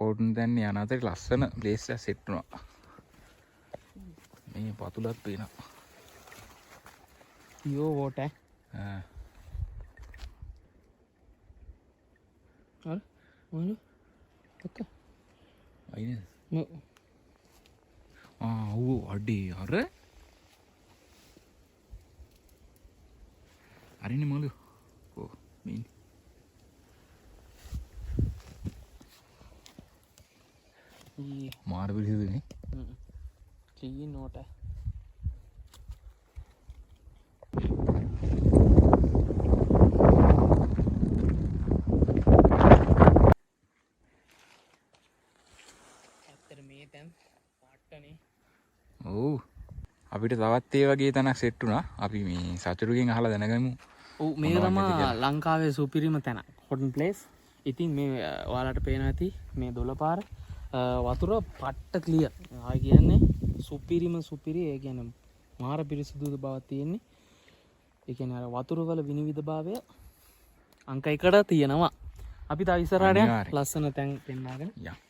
ඕටන් දැන්න යන අතර ලස්සන ප්ලේස් එකක් සෙට් වුණා. මේ පතුලක් පේනවා. Pure water. Mana? Okay. Ini. No. Adi, are? Are ini malu? Oh, ini. Marble itu ni. Clean water. අපිට තවත් ඒ වගේ තැනක් සෙට් වුණා. අපි මේ සතුරුගෙන් අහලා දැනගමු. ඔව් මේක තමයි ලංකාවේ සුපිරිම තැන. හොටන් ප්ලේස්. ඉතින් මේ ඔයාලට පේන ඇති මේ දොළපාර වතුර පට්ට ක්ලියර්. ආයි කියන්නේ සුපිරි ඒ කියන්නේ මාර පිරිසිදු බවක් තියෙන්නේ. ඒ කියන්නේ අර වතුර වල විනිවිදභාවය අංක 1ට තියෙනවා. අපි තා ඉස්සරහට ලස්සන තැන් පෙන්නාගෙන යන්න.